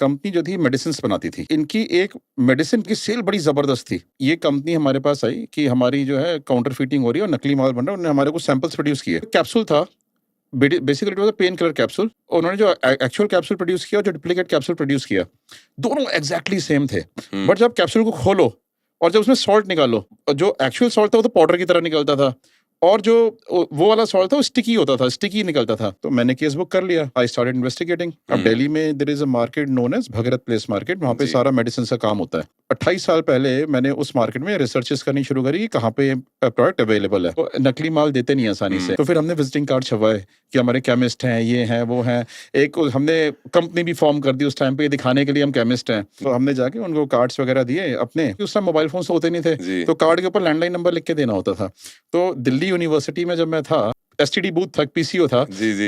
Company जो थी medicine बनाती थी। इनकी एक मेडिसिन की सेल बड़ी जबरदस्त थी। ये कंपनी हमारे पास आई कि हमारी जो है काउंटर फिटिंग हो रही है और नकली माल बन रहा है। उन्होंने हमारे को सैंपल्स प्रोड्यूस किए। कैप्सूल था, basically it was a pain killer capsule. उन्होंने जो एक्चुअल कैप्सूल प्रोड्यूस किया और जो डुप्लीकेट कैप्सूल प्रोड्यूस किया, दोनों एग्जैक्टली सेम थे। बट जब कैप्सूल को खोलो और जब उसमें सॉल्ट निकालो, जो एक्चुअल सॉल्ट था वो तो पाउडर की तरह निकलता था, और जो वो वाला सॉल्ट था वो स्टिकी होता था, स्टिकी निकलता था। तो मैंने केस बुक कर लिया। I started investigating. अब दिल्ली में there is a market known as Bhagirath place market, वहाँ पे सारा मेडिसिन का काम होता है। 28 साल पहले मैंने उस मार्केट में रिसर्चेस करनी शुरू करी कि कहाँ पे प्रोडक्ट अवेलेबल है। तो नकली माल देते नहीं आसानी से। तो फिर हमने विजिटिंग कार्ड छपवाए कि हमारे केमिस्ट हैं, ये हैं, वो हैं। एक हमने कंपनी भी फॉर्म कर दी उस टाइम पे दिखाने के लिए हम केमिस्ट हैं। तो हमने जाके उनको कार्ड्स वगैरह दिए अपने। उस टाइम मोबाइल फोन होते नहीं थे, तो कार्ड के ऊपर लैंडलाइन नंबर लिख के देना होता था। तो दिल्ली यूनिवर्सिटी में जब मैं था, एसटीडी बूथ था, पीसीओ था,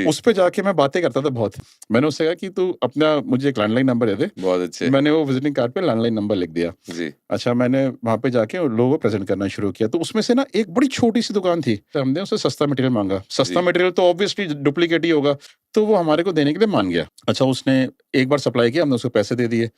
उस पे जाके मैं बातें करता था बहुत। मैंने उससे कहा कि तू अपना मुझे एक लैंडलाइन नंबर दे दे। बहुत अच्छे। मैंने वो विजिटिंग कार्ड पे लैंडलाइन नंबर लिख दिया जी। अच्छा, मैंने वहां पे जाके लोगों को प्रेजेंट करना शुरू किया। तो उसमें से ना एक बड़ी छोटी सी दुकान थी, तो हमने उससे सस्ता मटेरियल मांगा। सस्ता मटेरियल तो ऑब्वियसली डुप्लीकेट ही होगा, तो वो हमारे को देने के लिए मान गया। अच्छा, उसने एक बार सप्लाई किया, हमने उसको पैसे दे दिए।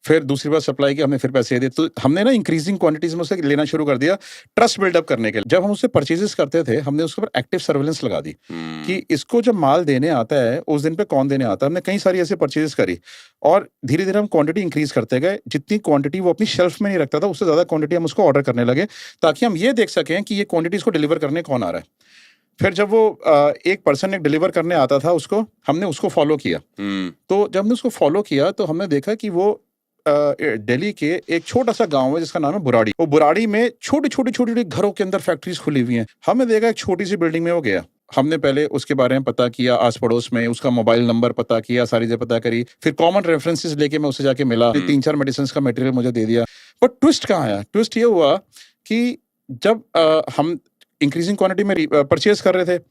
फिर दूसरी बार सप्लाई किया, हमने फिर पैसे दिए। तो हमने ना इंक्रीजिंग क्वांटिटीज में उससे लेना शुरू कर दिया, ट्रस्ट बिल्डअप करने के लिए। जब हम उससे परचेजेस करते थे, हमने उसके ऊपर एक्टिव सर्वेलेंस लगा दी कि इसको जब माल देने आता है उस दिन पे कौन देने आता है। हमने कई सारी ऐसे परचेजेस करी और धीरे धीरे हम क्वांटिटी इंक्रीज करते गए। जितनी क्वांटिटी वो अपनी शेल्फ में नहीं रखता था, उससे ज्यादा क्वांटिटी हम उसको ऑर्डर करने लगे, ताकि हम ये देख सकें कि ये क्वांटिटीज को डिलीवर करने कौन आ रहा है। फिर जब वो एक पर्सन डिलीवर करने आता था, उसको हमने उसको फॉलो किया। तो जब हमने उसको फॉलो किया तो हमने देखा कि वो दिल्ली के एक छोटा सा गांव है जिसका नाम है बुराड़ी। वो बुराड़ी में छोटे छोटे छोटे घरों के अंदर फैक्ट्रीज खुली हुई हैं। हमने देखा एक छोटी सी बिल्डिंग में वो गया। हमने पहले उसके बारे में पता किया, आस पड़ोस में उसका मोबाइल नंबर पता किया, सारी चीजें पता करी। फिर कॉमन रेफरेंसेस लेके मैं उससे जाके मिला। 3-4 मेडिसिन का मटेरियल मुझे दे दिया। पर ट्विस्ट कहाँ आया? ट्विस्ट ये हुआ कि जब हम इंक्रीजिंग क्वांटिटी में परचेज कर रहे थे,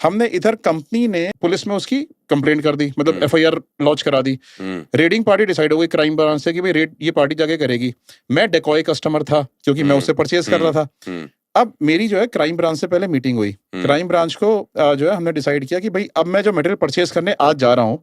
हमने इधर कंपनी ने पुलिस में उसकी कंप्लेंट कर दी, मतलब एफआईआर लॉन्च करा दी। रेडिंग पार्टी डिसाइड हो गई क्राइम ब्रांच से कि भाई रेड ये पार्टी जाके करेगी। मैं डेकॉय कस्टमर था क्योंकि मैं उससे परचेज कर रहा था। अब मेरी जो है क्राइम ब्रांच से पहले मीटिंग हुई। क्राइम ब्रांच को जो है हमने डिसाइड किया कि भाई अब मैं जो मटेरियल परचेज करने आज जा रहा हूँ,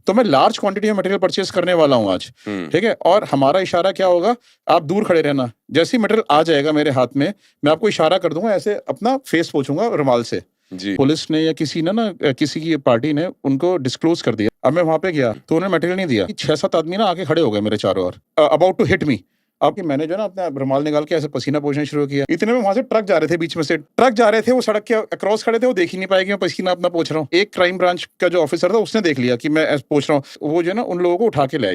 तो मैं लार्ज क्वांटिटी में मटेरियल परचेज करने वाला हूँ आज, ठीक है। और हमारा इशारा क्या होगा, आप दूर खड़े रहना। जैसे ही मटेरियल आ जाएगा मेरे हाथ में, मैं आपको इशारा कर दूंगा, ऐसे अपना फेस पोछूंगा रुमाल से जी। पुलिस ने या किसी ने ना किसी की पार्टी ने उनको डिस्क्लोज कर दिया। अब मैं वहां पे गया तो उन्होंने मटेरियल नहीं दिया। 6-7 आदमी ना आके खड़े हो गए मेरे चारों ओर, अबाउट टू हिट मी। आपकी मैंने जो ना अपना रुमाल निकाल के ऐसे पसीना पोंछना शुरू किया। इतने में वहां से ट्रक जा रहे थे, बीच में से ट्रक जा रहे थे, वो सड़क के अक्रॉस खड़े थे, वो देख ही नहीं पाए कि मैं पसीना अपना पोंछ रहा हूँ। एक क्राइम ब्रांच का जो ऑफिसर था उसने देख लिया कि मैं पोंछ रहा हूँ, वो जो है ना उन लोगों को उठा के ले